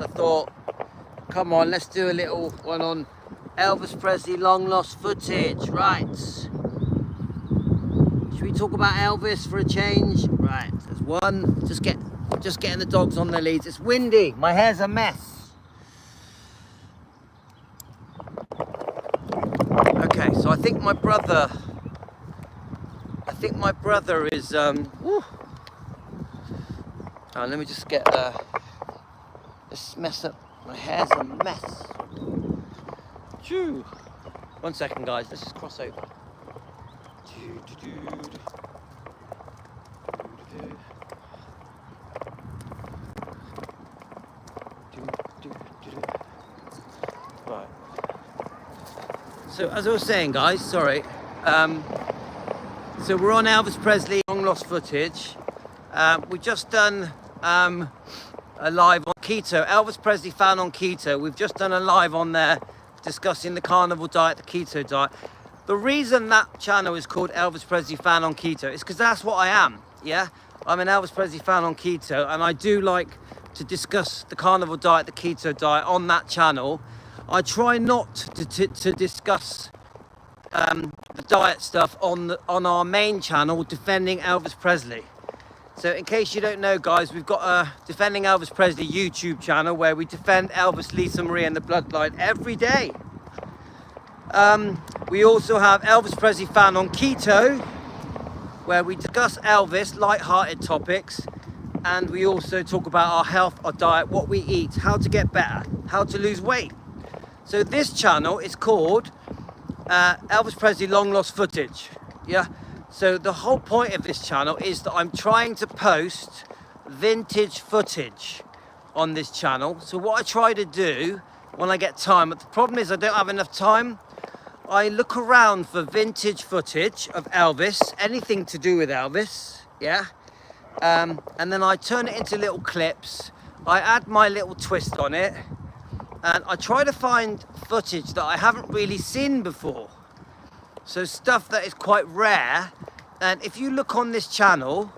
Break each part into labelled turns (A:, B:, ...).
A: I thought, come on, let's do a little one on Elvis Presley long lost footage. Right. Should we talk about Elvis for a change? Right, there's one. Just getting the dogs on their leads. It's windy. My hair's a mess. Okay, so I think my brother is woo. Oh, let me just get this mess up. My hair's a mess. Choo. 1 second, guys. Let's just cross over. Right. So as I was saying, guys, sorry. So we're on Elvis Presley long lost footage. We've just done a live on keto. Elvis Presley found on keto. We've just done a live on there discussing the carnivore diet, the keto diet. The reason that channel is called Elvis Presley fan on keto is because that's what I am. Yeah, I'm an Elvis Presley fan on keto, and I do like to discuss the carnivore diet, the keto diet on that channel. I try not to discuss the diet stuff on our main channel, Defending Elvis Presley. So in case you don't know, guys, we've got a Defending Elvis Presley YouTube channel where we defend Elvis, Lisa Marie and the bloodline every day. We also have Elvis Presley fan on keto, where we discuss Elvis, light-hearted topics, and we also talk about our health, our diet, what we eat, how to get better, how to lose weight. So this channel is called Elvis Presley long lost footage. Yeah. So the whole point of this channel is that I'm trying to post vintage footage on this channel. So what I try to do when I get time, but the problem is I don't have enough time. I look around for vintage footage of Elvis, anything to do with Elvis, yeah. And then I turn it into little clips. I add my little twist on it, and I try to find footage that I haven't really seen before. So stuff that is quite rare. And if you look on this channel,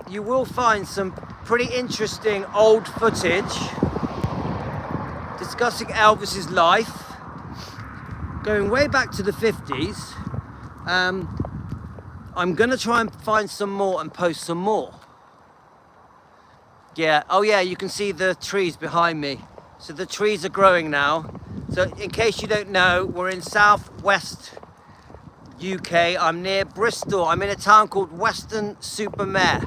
A: you will find some pretty interesting old footage discussing Elvis's life, going way back to the 50s. I'm gonna try and find some more and post some more. Yeah, oh yeah, you can see the trees behind me. So the trees are growing now. So in case you don't know, we're in southwest UK. I'm near Bristol. I'm in a town called Weston-super-Mare.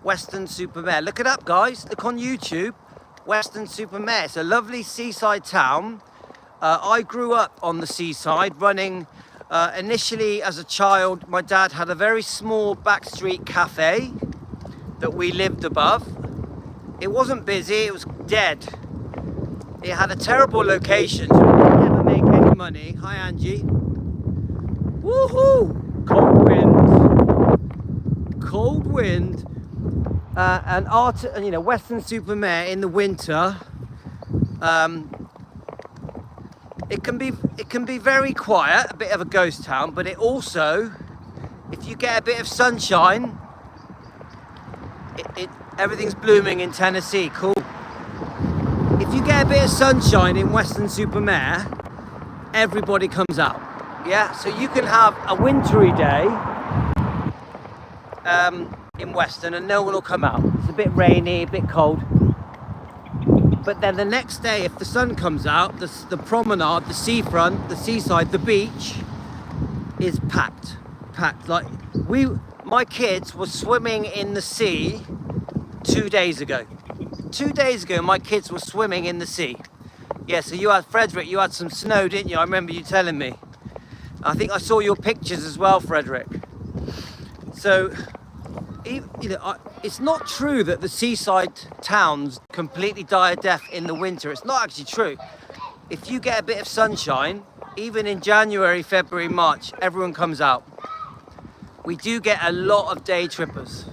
A: Weston-super-Mare. Look it up, guys. Look on YouTube. Weston-super-Mare. It's a lovely seaside town. I grew up on the seaside, running initially as a child. My dad had a very small backstreet cafe that we lived above. It wasn't busy. It was dead. It had a terrible location, so it didn't ever make any money. Hi, Angie. Woohoo! Cold wind. Cold wind. And you know, Weston-super-Mare in the winter. It can be very quiet, a bit of a ghost town, but it also, if you get a bit of sunshine, everything's blooming in Tennessee. Cool. If you get a bit of sunshine in Weston-super-Mare, everybody comes out. Yeah, so you can have a wintry day in Weston and no one will come out. It's a bit rainy, a bit cold. But then the next day, if the sun comes out, the promenade, the seafront, the seaside, the beach is packed. Packed. Like my kids were swimming in the sea 2 days ago. 2 days ago, my kids were swimming in the sea. Yeah, so you had, Frederick, you had some snow, didn't you? I remember you telling me. I think I saw your pictures as well, Frederick. So, you know, it's not true that the seaside towns completely die a death in the winter. It's not actually true. If you get a bit of sunshine, even in January, February, March, everyone comes out. We do get a lot of day trippers.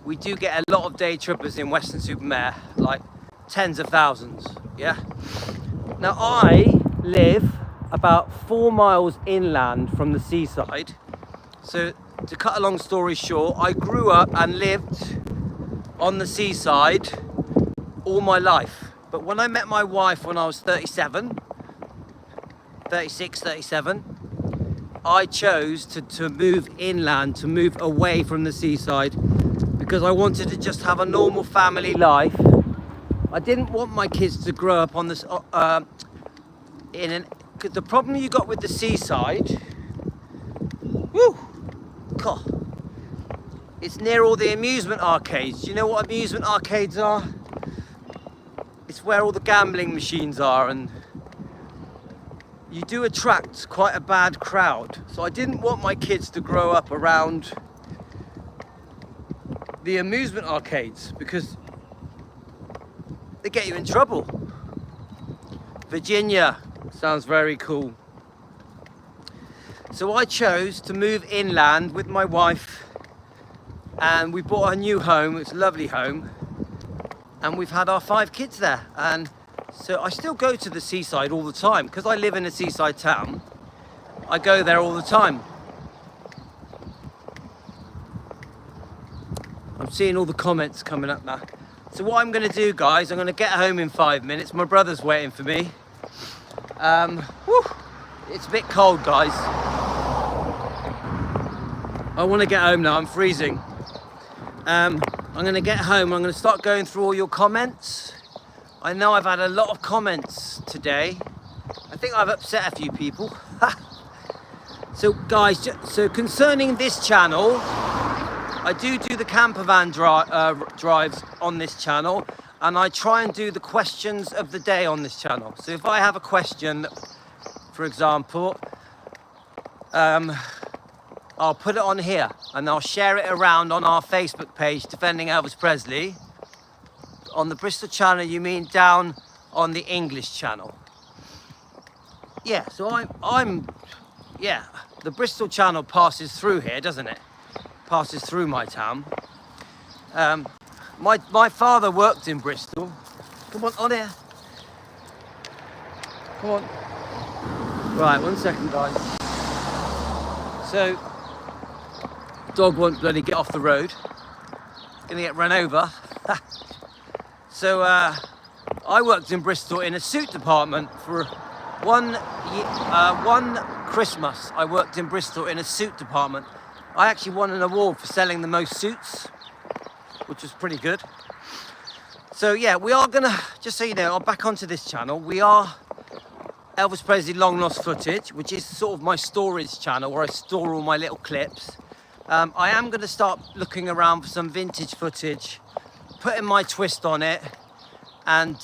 A: We do get a lot of day trippers in Weston-super-Mare, like tens of thousands, yeah? Now I live about 4 miles inland from the seaside. So to cut a long story short, I grew up and lived on the seaside all my life. But when I met my wife when I was 37, 36, 37, I chose to move inland, to move away from the seaside, because I wanted to just have a normal family life. I didn't want my kids to grow up on this, the problem you got with the seaside, woo, God, it's near all the amusement arcades. Do you know what amusement arcades are? It's where all the gambling machines are, and you do attract quite a bad crowd. So I didn't want my kids to grow up around the amusement arcades because they get you in trouble. Virginia sounds very cool. So I chose to move inland with my wife, and we bought a new home. It's a lovely home, and we've had our 5 kids there. And so I still go to the seaside all the time because I live in a seaside town. I go there all the time. I'm seeing all the comments coming up now. So what I'm going to do, guys, I'm going to get home in 5 minutes. My brother's waiting for me. Whew, it's a bit cold, guys. I want to get home now. I'm freezing. I'm going to get home. I'm going to start going through all your comments. I know I've had a lot of comments today. I think I've upset a few people. So guys, so concerning this channel, I do the camper van drives on this channel, and I try and do the questions of the day on this channel. So if I have a question, for example, I'll put it on here and I'll share it around on our Facebook page, Defending Elvis Presley. On the Bristol channel, you mean down on the English channel? Yeah, so yeah, the Bristol channel passes through here, doesn't it? Passes through my town. My father worked in Bristol. Come on here. Come on. Right, 1 second, guys. So, dog won't bloody get off the road. Gonna get run over. So I worked in Bristol in a suit department for one Christmas. I worked in Bristol in a suit department. I actually won an award for selling the most suits, which was pretty good. So yeah, we are gonna, just so you know, I'm back onto this channel. We are Elvis Presley Long Lost Footage, which is sort of my storage channel where I store all my little clips. I am gonna start looking around for some vintage footage, putting my twist on it, and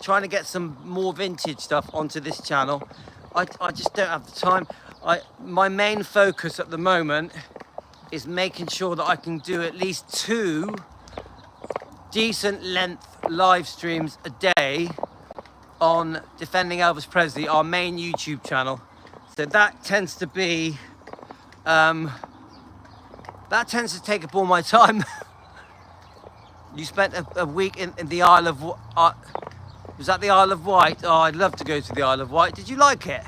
A: trying to get some more vintage stuff onto this channel. I just don't have the time. My main focus at the moment is making sure that I can do at least 2 decent length live streams a day on Defending Elvis Presley, our main YouTube channel. So that tends to be, that tends to take up all my time. You spent a week in the Isle of, was that the Isle of Wight? Oh, I'd love to go to the Isle of Wight. Did you like it?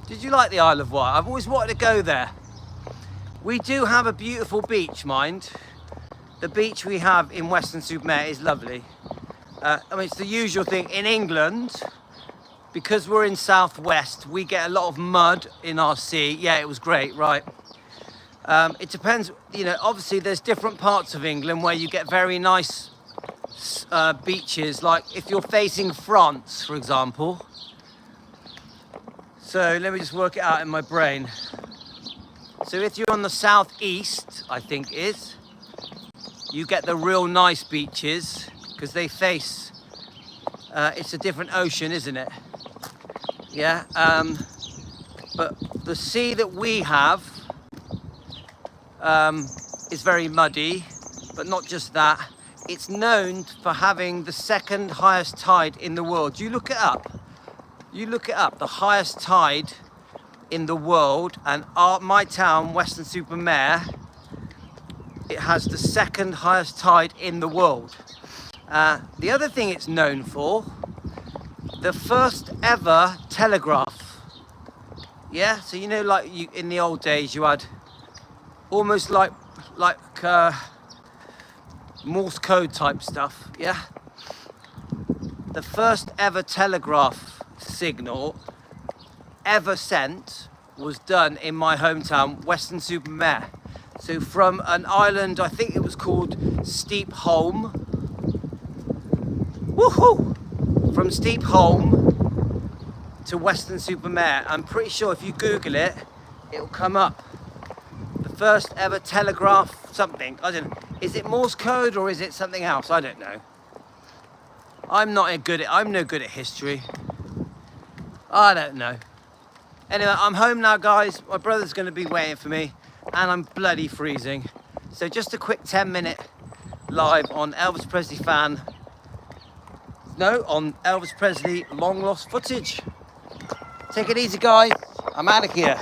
A: Did you like the Isle of Wight? I've always wanted to go there. We do have a beautiful beach, mind. The beach we have in Weston-super-Mare is lovely. I mean, it's the usual thing in England. Because we're in southwest, we get a lot of mud in our sea. Yeah, it was great, right? It depends, you know, obviously there's different parts of England where you get very nice beaches, like if you're facing France, for example. So let me just work it out in my brain. So if you're on the southeast, I think is, you get the real nice beaches because they face, it's a different ocean, isn't it? Yeah, but the sea that we have is very muddy, but not just that. It's known for having the 2nd highest tide in the world. You look it up. You look it up, the highest tide in the world, and my town, Weston-super-Mare, it has the 2nd highest tide in the world. The other thing it's known for, the first ever telegraph. Yeah, so you know, like in the old days, you had almost like Morse code type stuff. Yeah, the first ever telegraph signal ever sent was done in my hometown, Weston-super-Mare. So from an island, I think it was called Steep Holm. Woohoo! From Steep Holm to Weston-super-Mare. I'm pretty sure if you Google it, it'll come up. The first ever telegraph something. I don't know. Is it Morse code or is it something else? I don't know. I'm no good at history. I don't know. Anyway, I'm home now, guys. My brother's going to be waiting for me and I'm bloody freezing. So just a quick 10-minute live on Elvis Presley on Elvis Presley long lost footage. Take it easy, guys. I'm out of here.